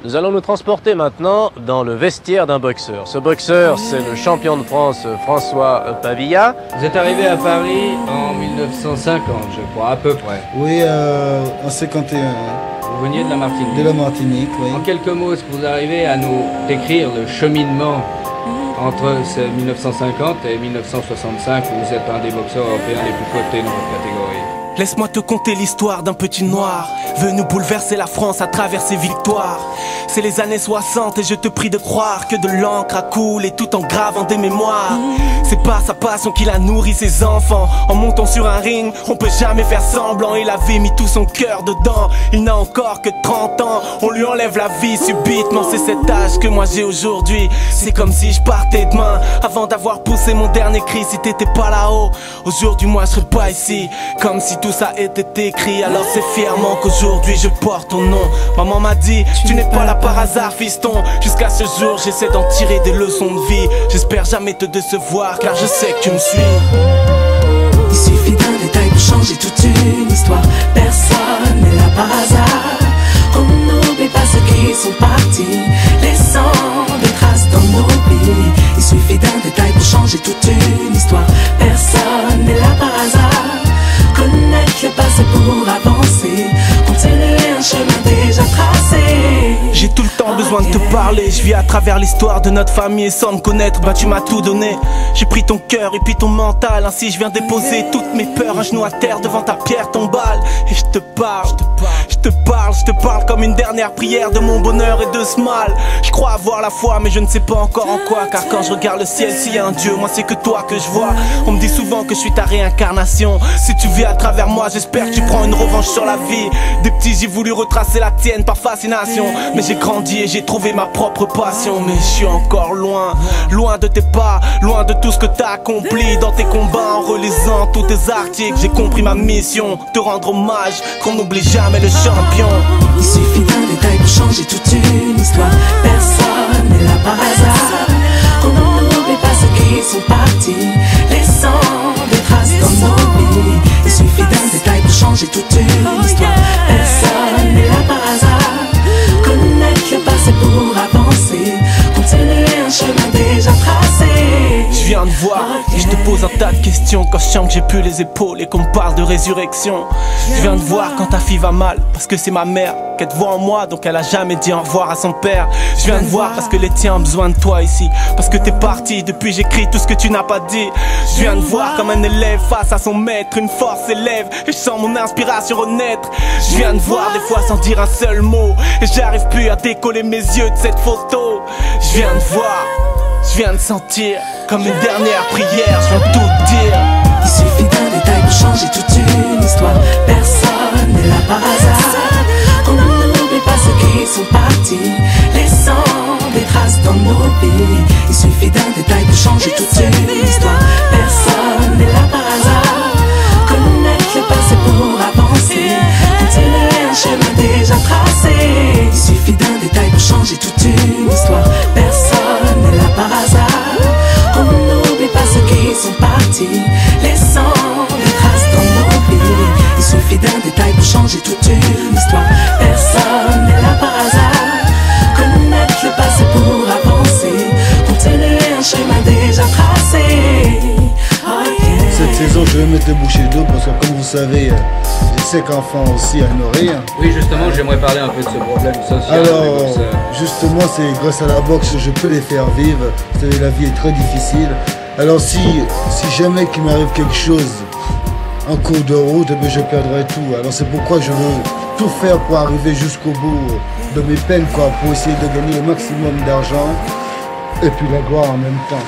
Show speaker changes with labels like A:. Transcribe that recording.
A: Nous allons nous transporter maintenant dans le vestiaire d'un boxeur. Ce boxeur, c'est le champion de France, François Pavilla.
B: Vous êtes arrivé à Paris en 1950, je crois, à peu près.
C: Oui, en 51.
B: Vous veniez de la Martinique.
C: De la Martinique, oui.
B: En quelques mots, est-ce que vous arrivez à nous décrire le cheminement entre 1950 et 1965, où vous êtes un des boxeurs européens les plus cotés dans votre catégorie?
D: Laisse-moi te conter l'histoire d'un petit noir venu bouleverser la France à travers ses victoires. C'est les années 60 et je te prie de croire que de l'encre a coulé tout en gravant des mémoires. C'est par sa passion qu'il a nourri ses enfants. En montant sur un ring, on peut jamais faire semblant. Il avait mis tout son cœur dedans. Il n'a encore que 30 ans. On lui enlève la vie subitement. C'est cet âge que moi j'ai aujourd'hui. C'est comme si je partais demain avant d'avoir poussé mon dernier cri. Si t'étais pas là-haut, aujourd'hui moi je serais pas ici. Comme si tout ça était écrit. Alors c'est fièrement qu'aujourd'hui je porte ton nom. Maman m'a dit, tu n'es pas là par hasard fiston. Jusqu'à ce jour j'essaie d'en tirer des leçons de vie. J'espère jamais te décevoir car je sais que tu me suis.
E: Il suffit d'un détail pour changer toute une histoire. Personne n'est là par hasard. On n'oublie pas ceux qui sont partis, laissant des traces dans nos vies. Il suffit d'un détail pour changer toute une histoire. Personne n'est là par hasard. Connaître le passé pour avancer, continuer un chemin déjà tracé.
D: J'ai tout le temps besoin de te parler. Je vis à travers l'histoire de notre famille et sans me connaître, bah tu m'as tout donné. J'ai pris ton cœur et puis ton mental. Ainsi je viens déposer toutes mes peurs, un genou à terre devant ta pierre tombale. Et je te parle, je te parle comme une dernière prière de mon bonheur et de ce mal. Je crois avoir la foi mais je ne sais pas encore en quoi. Car quand je regarde le ciel, s'il y a un Dieu, moi c'est que toi que je vois. On me dit souvent que je suis ta réincarnation. Si tu vis à travers moi, j'espère que tu prends une revanche sur la vie. Des petits j'ai voulu retracer la tienne par fascination. Mais j'ai grandi et j'ai trouvé ma propre passion. Mais je suis encore loin, loin de tes pas, loin de tout ce que t'as accompli dans tes combats. En relisant tous tes articles, j'ai compris ma mission, te rendre hommage, qu'on n'oublie jamais le champion.
E: Il suffit d'un détail pour changer toute une histoire. Personne n'est là par hasard. On n'oublie pas ceux qui sont partis, laissant des traces dans nos vies. Il suffit d'un détail pour changer toute une histoire. Personne n'est là par hasard. Connaître le passé pour avancer, continuer un chemin déjà tracé.
D: Je viens de voir et je te pose un tas de questions. Quand je sens que j'ai plus les épaules et qu'on me parle de résurrection. Je viens de voir quand ta fille va mal, parce que c'est ma mère qu'elle te voit en moi, donc elle a jamais dit au revoir à son père. Je viens de voir parce que les tiens ont besoin de toi ici, parce que t'es parti, depuis j'écris tout ce que tu n'as pas dit. Je viens de voir comme un élève face à son maître, une force s'élève et je sens mon inspiration renaître. Je viens de voir des fois sans dire un seul mot, et j'arrive plus à décoller mes yeux de cette photo. Je viens de voir, je viens de sentir comme une dernière prière, je viens tout dire.
E: Il suffit d'un détail pour changer toute une histoire. Personne n'est là par hasard. On n'oublie pas ceux qui sont partis, laissant des traces dans nos vies. Il suffit d'un détail pour changer toute une histoire. Personne n'est là par hasard. Connaître le passé pour avancer, continuer un chemin déjà tracé. Il suffit d'un détail pour changer toute une histoire. Personne n'est là par hasard. On n'oublie pas ceux qui sont partis, laissant des traces dans nos vies. Il suffit d'un détail pour changer toute une histoire. Personne n'est là par hasard. Connaître le passé pour avancer, continuer un chemin déjà tracé. Oh yeah.
C: Cette saison, je vais mettre les bouchées d'eau parce que, comme vous savez, j'ai 5 enfants aussi à nourrir.
B: Oui, justement, j'aimerais parler un peu de ce problème social.
C: Alors, justement, c'est grâce à la boxe que je peux les faire vivre. Vous savez, la vie est très difficile. Alors, si jamais qu'il m'arrive quelque chose en cours de route, eh bien, je perdrai tout. Alors, c'est pourquoi je veux tout faire pour arriver jusqu'au bout de mes peines, quoi, pour essayer de gagner le maximum d'argent et puis la gloire en même temps.